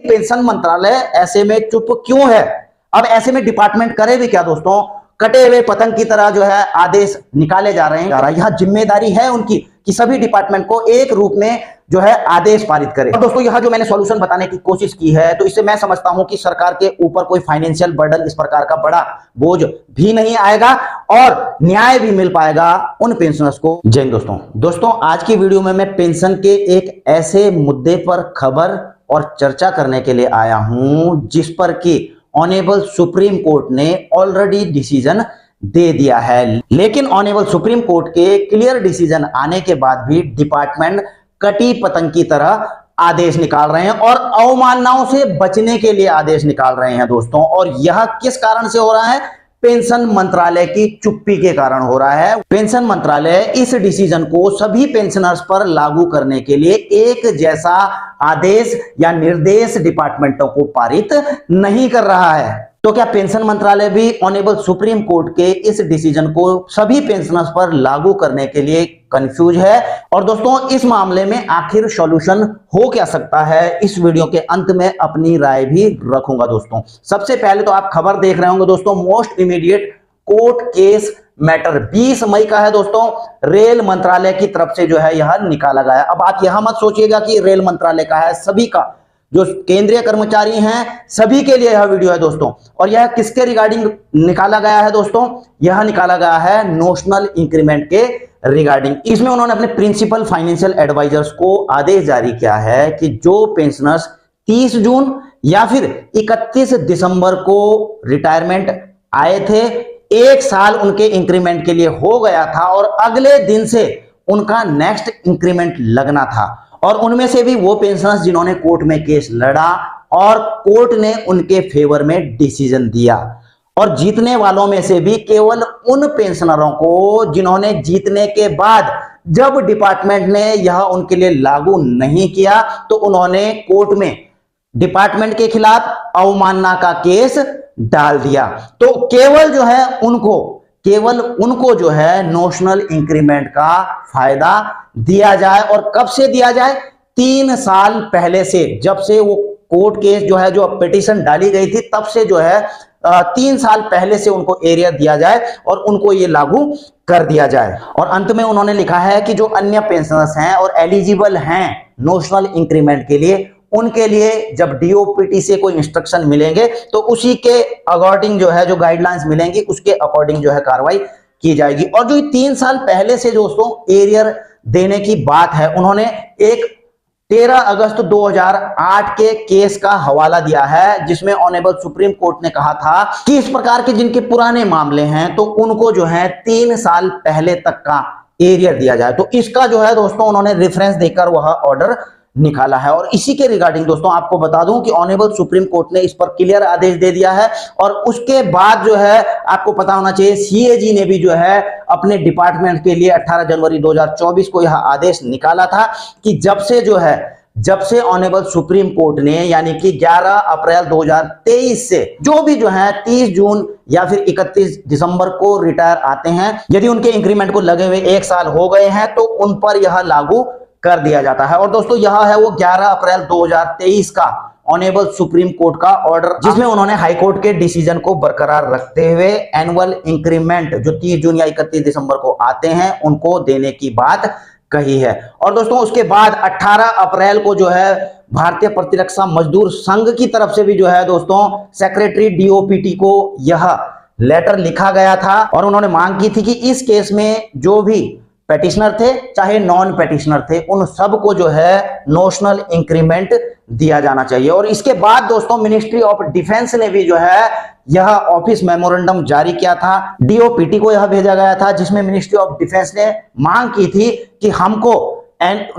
Pension मंत्रालय ऐसे में चुप क्यों है? अब ऐसे में डिपार्टमेंट करे भी क्या दोस्तों? कटे हुए पतंग की तरह जो है आदेश निकाले जा रहे हैं। यह जिम्मेदारी है उनकी कि सभी डिपार्टमेंट को एक रूप में जो है आदेश पारित करे। और दोस्तों यह जो मैंने सॉल्यूशन बताने की कोशिश की है, तो इससे मैं समझता हूं कि सरकार के ऊपर कोई फाइनेंशियल बर्डन इस प्रकार का बड़ा बोझ भी नहीं आएगा और न्याय भी मिल पाएगा उन पेंशनर्स को। जय हिंद दोस्तों, आज की वीडियो में मैं पेंशन के एक ऐसे मुद्दे पर खबर और चर्चा करने के लिए आया हूं जिस पर कि ऑनेबल सुप्रीम कोर्ट ने ऑलरेडी डिसीजन दे दिया है। लेकिन ऑनेबल सुप्रीम कोर्ट के क्लियर डिसीजन आने के बाद भी डिपार्टमेंट कटी पतंग की तरह आदेश निकाल रहे हैं और अवमाननाओं से बचने के लिए आदेश निकाल रहे हैं दोस्तों। और यह किस कारण से हो रहा है? पेंशन मंत्रालय की चुप्पी के कारण हो रहा है। पेंशन मंत्रालय इस डिसीजन को सभी पेंशनर्स पर लागू करने के लिए एक जैसा आदेश या निर्देश डिपार्टमेंटों को पारित नहीं कर रहा है। तो क्या पेंशन मंत्रालय भी ऑनेबल सुप्रीम कोर्ट के इस डिसीजन को सभी पेंशनर्स पर लागू करने के लिए कंफ्यूज है? और दोस्तों इस मामले में आखिर सॉल्यूशन हो क्या सकता है, इस वीडियो के अंत में अपनी राय भी रखूंगा दोस्तों। सबसे पहले तो आप खबर देख रहे होंगे दोस्तों, most immediate court case matter 20 मई का है दोस्तों। रेल मंत्रालय की तरफ से जो है यह निकाला गया। अब आप यह मत सोचिएगा कि रेल मंत्रालय का है, सभी का, जो केंद्रीय कर्मचारी हैं सभी के लिए यह वीडियो है दोस्तों। और यह किसके रिगार्डिंग निकाला गया है दोस्तों? यह निकाला गया है नोशनल इंक्रीमेंट के रिगार्डिंग। इसमें उन्होंने अपने प्रिंसिपल फाइनेंशियल एडवाइजर्स को आदेश जारी किया है कि जो पेंशनर्स 30 जून या फिर 31 दिसंबर को रिटायरमेंट आए थे, एक साल उनके इंक्रीमेंट के लिए हो गया था और अगले दिन से उनका नेक्स्ट इंक्रीमेंट लगना था, और उनमें से भी वो पेंशनर्स जिन्होंने कोर्ट में केस लड़ा और कोर्ट ने उनके फेवर में डिसीजन दिया, और जीतने वालों में से भी केवल उन पेंशनरों को जिन्होंने जीतने के बाद जब डिपार्टमेंट ने यह उनके लिए लागू नहीं किया तो उन्होंने कोर्ट में डिपार्टमेंट के खिलाफ अवमानना का केस डाल दिया। तो केवल उनको जो है नोशनल इंक्रीमेंट का फायदा दिया जाए। और कब से दिया जाए? 3 साल पहले से, जब से वो कोर्ट केस जो है, जो पिटीशन डाली गई थी, तब से जो है 3 साल पहले से उनको एरिया दिया जाए और उनको ये लागू कर दिया जाए। और अंत में उन्होंने लिखा है कि जो अन्य पेंशनर्स हैं और एलिजिबल हैं नोशनल इंक्रीमेंट के लिए, उनके लिए जब डीओपीटी से कोई इंस्ट्रक्शन मिलेंगे तो उसी के अकॉर्डिंग जो है, जो गाइडलाइंस मिलेंगी उसके अकॉर्डिंग जो है कार्रवाई की जाएगी। और जो 3 साल पहले से दोस्तों एरियर देने की बात है, उन्होंने एक 13 अगस्त 2008 के केस का हवाला दिया है जिसमें ऑनेबल सुप्रीम कोर्ट ने कहा था कि इस प्रकार के जिनके पुराने मामले हैं तो उनको जो है 3 साल पहले तक का एरियर दिया जाए। तो इसका जो है दोस्तों उन्होंने रेफरेंस देकर वह ऑर्डर निकाला है। और इसी के रिगार्डिंग दोस्तों आपको बता दूं कि ऑनेबल सुप्रीम कोर्ट ने इस पर क्लियर आदेश दे दिया है। और उसके बाद जो है आपको पता होना चाहिए, सीएजी ने भी जो है अपने डिपार्टमेंट के लिए 18 जनवरी 2024 को यह आदेश निकाला था कि जब से ऑनेबल सुप्रीम कोर्ट ने यानी कि 11 अप्रैल 2023 से जो भी जो है 30 जून या फिर 31 दिसंबर को रिटायर आते हैं, यदि उनके इंक्रीमेंट को लगे हुए 1 साल हो गए हैं तो उन पर यह लागू कर दिया जाता है। और दोस्तों यह है वो 11 अप्रैल 2023 का ऑनेबल सुप्रीम कोर्ट का ऑर्डर, जिसमें उन्होंने हाई कोर्ट के डिसीजन को बरकरार रखते हुए एनुअल इंक्रीमेंट जो 30 जून या 31 दिसंबर को आते हैं उनको देने की बात कही है। और दोस्तों उसके बाद 18 अप्रैल को जो है भारतीय प्रतिरक्षा मजदूर संघ की तरफ से भी जो है दोस्तों सेक्रेटरी डीओपीटी को यह लेटर लिखा गया था और उन्होंने मांग की थी कि इस केस में जो भी पेटिशनर थे चाहे नॉन पेटिशनर थे, उन सबको जो है नोशनल इंक्रीमेंट दिया जाना चाहिए। और इसके बाद दोस्तों मिनिस्ट्री ऑफ डिफेंस ने भी जो है यह ऑफिस मेमोरेंडम जारी किया था, डीओपीटी को यह भेजा गया था, जिसमें मिनिस्ट्री ऑफ डिफेंस ने मांग की थी कि हमको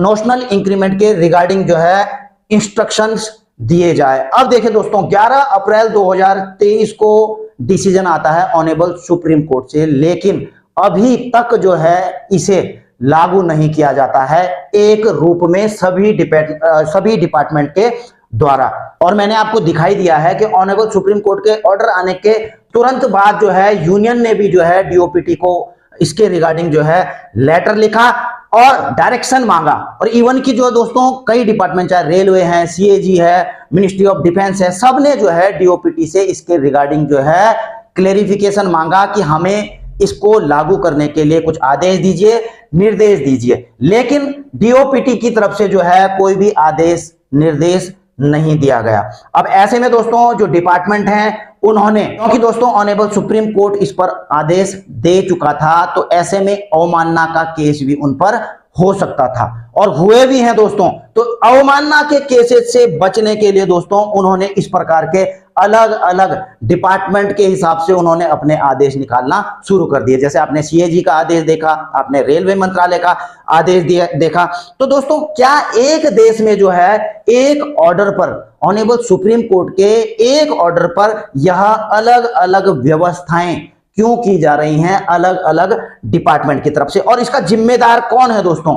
नोशनल इंक्रीमेंट के रिगार्डिंग जो है इंस्ट्रक्शंस दिए जाए। अब देखिए दोस्तों 11 अप्रैल 2023 को डिसीजन आता है ऑनेबल सुप्रीम कोर्ट से, लेकिन अभी तक जो है इसे लागू नहीं किया जाता है एक रूप में सभी डिपार्टमेंट के द्वारा। और मैंने आपको दिखाई दिया है कि ऑनेबल सुप्रीम कोर्ट के ऑर्डर आने के तुरंत बाद जो है यूनियन ने भी जो है डीओपीटी को इसके रिगार्डिंग जो है लेटर लिखा और डायरेक्शन मांगा। और इवन की जो दोस्तों कई डिपार्टमेंट, चाहे रेलवे है, सीएजी है, मिनिस्ट्री ऑफ डिफेंस है, सबने जो है डीओपीटी से इसके रिगार्डिंग जो है क्लेरिफिकेशन मांगा कि हमें इसको लागू करने के लिए कुछ आदेश दीजिए, निर्देश दीजिए। लेकिन डीओपीटी की तरफ से जो है कोई भी आदेश निर्देश नहीं दिया गया। अब ऐसे में दोस्तों जो डिपार्टमेंट हैं उन्होंने, क्योंकि दोस्तों ऑनरेबल सुप्रीम कोर्ट इस पर आदेश दे चुका था, तो ऐसे में अवमानना का केस भी उन पर हो सकता था और हुए भी हैं दोस्तों। तो अवमानना के केसेस से बचने के लिए दोस्तों उन्होंने इस प्रकार के अलग अलग डिपार्टमेंट के हिसाब से उन्होंने अपने आदेश निकालना शुरू कर दिए। जैसे आपने सीएजी का आदेश देखा, आपने रेलवे मंत्रालय का आदेश देखा। तो दोस्तों क्या एक देश में जो है एक ऑर्डर पर, ऑनरेबल सुप्रीम कोर्ट के एक ऑर्डर पर यह अलग अलग व्यवस्थाएं क्यों की जा रही हैं अलग अलग डिपार्टमेंट की तरफ से? और इसका जिम्मेदार कौन है दोस्तों?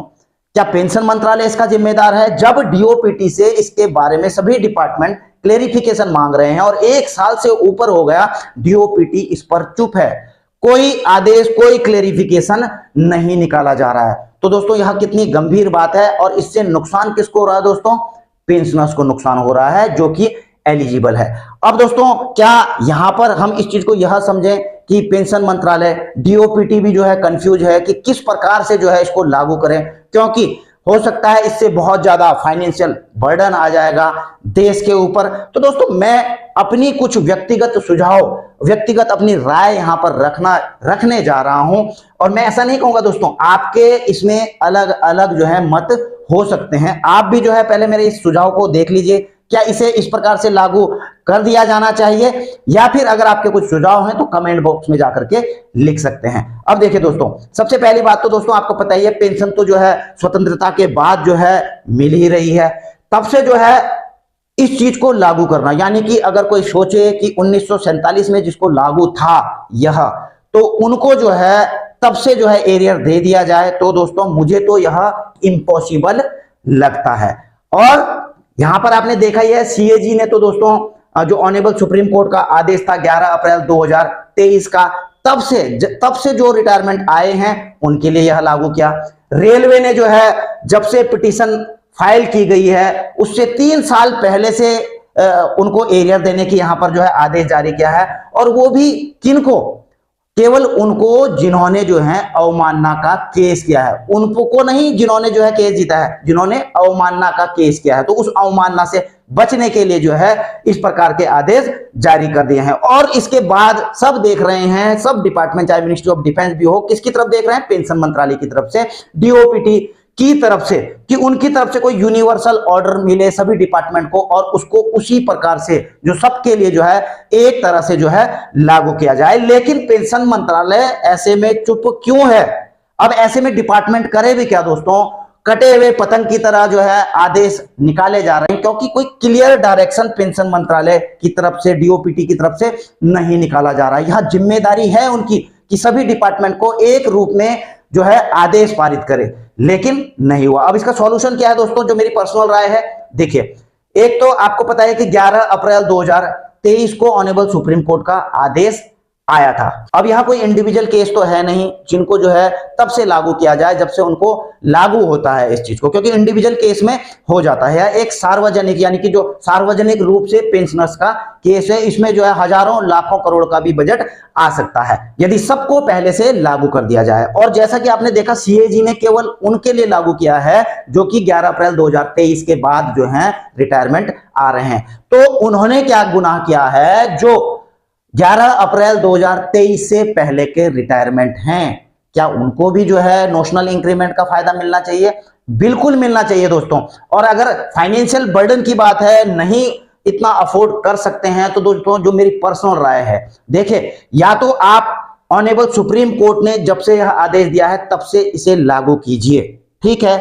क्या पेंशन मंत्रालय इसका जिम्मेदार है? जब डीओपीटी से इसके बारे में सभी डिपार्टमेंट क्लेरिफिकेशन मांग रहे हैं और 1 साल से ऊपर हो गया, डीओपीटी इस पर चुप है, कोई आदेश, कोई क्लेरिफिकेशन नहीं निकाला जा रहा है। तो दोस्तों यह कितनी गंभीर बात है और इससे नुकसान किसको हो रहा है दोस्तों? पेंशनर्स को नुकसान हो रहा है जो कि एलिजिबल है। अब दोस्तों क्या यहां पर हम इस चीज को यह समझें कि पेंशन मंत्रालय, डीओपीटी भी जो है कंफ्यूज है कि किस प्रकार से जो है इसको लागू करें, क्योंकि हो सकता है इससे बहुत ज्यादा फाइनेंशियल बर्डन आ जाएगा देश के ऊपर। तो दोस्तों मैं अपनी कुछ व्यक्तिगत सुझाव, व्यक्तिगत अपनी राय यहां पर रखने जा रहा हूं और मैं ऐसा नहीं कहूंगा दोस्तों, आपके इसमें अलग अलग जो है मत हो सकते हैं। आप भी जो है पहले मेरे इस सुझाव को देख लीजिए, क्या इसे इस प्रकार से लागू कर दिया जाना चाहिए, या फिर अगर आपके कुछ सुझाव हैं तो कमेंट बॉक्स में जाकर के लिख सकते हैं। अब देखिए दोस्तों, सबसे पहली बात तो दोस्तों आपको पता ही है, पेंशन तो जो है स्वतंत्रता के बाद जो है मिल ही रही है, तब से जो है इस चीज को लागू करना, यानी कि अगर कोई सोचे कि 1947 में जिसको लागू था यह, तो उनको जो है तब से जो है एरियर दे दिया जाए, तो दोस्तों मुझे तो यह इम्पॉसिबल लगता है। और यहां पर आपने देखा ही है, सीएजी ने तो दोस्तों जो ऑनरेबल सुप्रीम कोर्ट का आदेश था 11 अप्रैल 2023 का, तब से जो रिटायरमेंट आए हैं उनके लिए यह लागू किया। रेलवे ने जो है जब से पिटीशन फाइल की गई है उससे 3 साल पहले से उनको एरियर देने की यहां पर जो है आदेश जारी किया है, और वो भी किनको? केवल उनको जिन्होंने जो है अवमानना का केस किया है, उनको नहीं जिन्होंने जो है केस जीता है, जिन्होंने अवमानना का केस किया है। तो उस अवमानना से बचने के लिए जो है इस प्रकार के आदेश जारी कर दिए हैं। और इसके बाद सब देख रहे हैं, सब डिपार्टमेंट, चाहे मिनिस्ट्री ऑफ डिफेंस भी हो, किसकी तरफ देख रहे हैं? पेंशन मंत्रालय की तरफ से, डीओपीटी की तरफ से, कि उनकी तरफ से कोई यूनिवर्सल ऑर्डर मिले सभी डिपार्टमेंट को और उसको उसी प्रकार से जो सबके लिए जो है एक तरह से जो है लागू किया जाए। लेकिन पेंशन मंत्रालय ऐसे में चुप क्यों है? अब ऐसे में डिपार्टमेंट करे भी क्या दोस्तों? कटे हुए पतंग की तरह जो है आदेश निकाले जा रहे हैं, क्योंकि कोई क्लियर डायरेक्शन पेंशन मंत्रालय की तरफ से, डीओपीटी की तरफ से नहीं निकाला जा रहा है। यह जिम्मेदारी है उनकी कि सभी डिपार्टमेंट को एक रूप में जो है आदेश पारित करे, लेकिन नहीं हुआ। अब इसका सॉल्यूशन क्या है दोस्तों, जो मेरी पर्सनल राय है? देखिए, एक तो आपको पता है कि 11 अप्रैल 2023 को ऑनरेबल सुप्रीम कोर्ट का आदेश आया था। अब यहां कोई इंडिविजुअल केस तो है नहीं जिनको जो है तब से लागू किया जाए जब से उनको लागू होता है इस चीज को, क्योंकि इंडिविजुअल केस में हो जाता है। एक सार्वजनिक, यानी कि जो सार्वजनिक रूप से पेंशनर्स का केस है, इसमें जो है हजारों लाखों करोड़ का भी बजट आ सकता है यदि सबको पहले से लागू कर दिया जाए। और जैसा कि आपने देखा, सीएजी ने केवल उनके लिए लागू किया है जो कि 11 अप्रैल 2023 के बाद जो है रिटायरमेंट आ रहे हैं। तो उन्होंने क्या गुनाह किया है? जो 11 अप्रैल 2023 से पहले के रिटायरमेंट हैं, क्या उनको भी जो है नोशनल इंक्रीमेंट का फायदा मिलना चाहिए? बिल्कुल मिलना चाहिए दोस्तों। और अगर फाइनेंशियल बर्डन की बात है, नहीं इतना अफोर्ड कर सकते हैं, तो दोस्तों जो मेरी पर्सनल राय है, देखिए, या तो आप ऑनरेबल सुप्रीम कोर्ट ने जब से यह आदेश दिया है तब से इसे लागू कीजिए, ठीक है,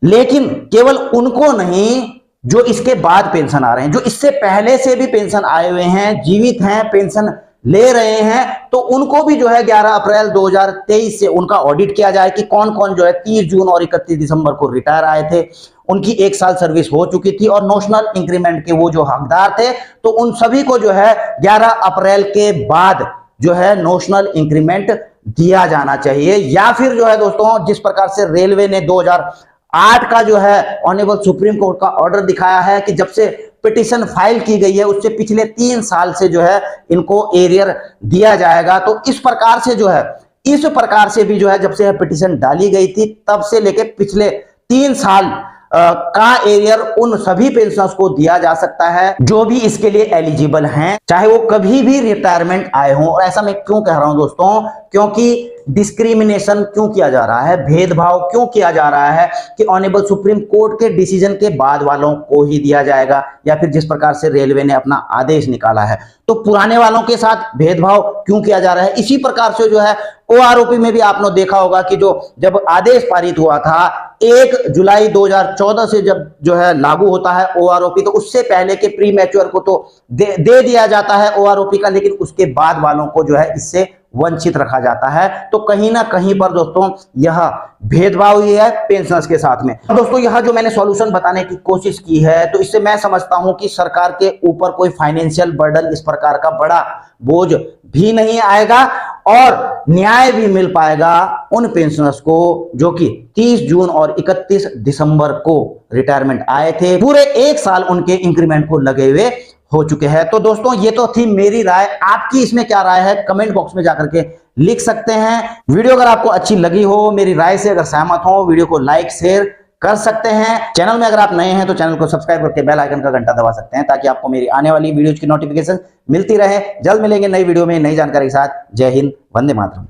लेकिन केवल उनको नहीं जो इसके बाद पेंशन आ रहे हैं, जो इससे पहले से भी पेंशन आए हुए हैं, जीवित हैं, पेंशन ले रहे हैं, तो उनको भी जो है 11 अप्रैल 2023 से उनका ऑडिट किया जाए कि कौन कौन जो है 30 जून और 31 दिसंबर को रिटायर आए थे, उनकी 1 साल सर्विस हो चुकी थी और नोशनल इंक्रीमेंट के वो जो हकदार थे, तो उन सभी को जो है 11 अप्रैल के बाद जो है नोशनल इंक्रीमेंट दिया जाना चाहिए। या फिर जो है दोस्तों, जिस प्रकार से रेलवे ने 2008 का जो है ऑनरेबल सुप्रीम कोर्ट का ऑर्डर दिखाया है कि जब से पिटीशन फाइल की गई है उससे पिछले 3 साल से जो है इनको एरियर दिया जाएगा, तो इस प्रकार से जो है, इस प्रकार से भी जो है जब से पिटीशन डाली गई थी तब से लेके पिछले 3 साल का एरियर उन सभी पेंशनर्स को दिया जा सकता है जो भी इसके लिए एलिजिबल हैं, चाहे वो कभी भी रिटायरमेंट आए हों। और ऐसा मैं क्यों कह रहा हूं दोस्तों, क्योंकि डिस्क्रिमिनेशन क्यों किया जा रहा है, भेदभाव क्यों किया जा रहा है कि ऑनरेबल सुप्रीम कोर्ट के डिसीजन के बाद वालों को ही दिया जाएगा, या फिर जिस प्रकार से रेलवे ने अपना आदेश निकाला है तो पुराने वालों के साथ भेदभाव क्यों किया जा रहा है। इसी प्रकार से जो है ओआरओपी में भी आपने देखा होगा कि जब आदेश पारित हुआ था 1 जुलाई 2014 से जब जो है लागू होता है ओआरओपी, तो उससे पहले के प्री मैच्योर को तो दे दिया जाता है ओआरओपी का, लेकिन उसके बाद वालों को जो है इससे वंचित रखा जाता है। तो कहीं ना कहीं पर दोस्तों यह भेदभाव ही है पेंशनर्स के साथ में। दोस्तों यह जो मैंने सॉल्यूशन बताने की कोशिश की है, तो इससे मैं समझता हूं कि सरकार के ऊपर कोई फाइनेंशियल बर्डन इस प्रकार का बड़ा बोझ भी नहीं आएगा और न्याय भी मिल पाएगा उन पेंशनर्स को जो कि 30 जून और 31 दिसंबर को रिटायरमेंट आए थे। पूरे 1 साल उनके इंक्रीमेंट को लगे हुए हो चुके हैं। तो दोस्तों ये तो थी मेरी राय, आपकी इसमें क्या राय है कमेंट बॉक्स में जाकर के लिख सकते हैं। वीडियो अगर आपको अच्छी लगी हो, मेरी राय से अगर सहमत हो, वीडियो को लाइक शेयर कर सकते हैं। चैनल में अगर आप नए हैं तो चैनल को सब्सक्राइब करके बेल आइकन का घंटा दबा सकते हैं ताकि आपको मेरी आने वाली वीडियोज की नोटिफिकेशन मिलती रहे। जल्द मिलेंगे नई वीडियो में नई जानकारी के साथ। जय हिंद, वंदे मातरम।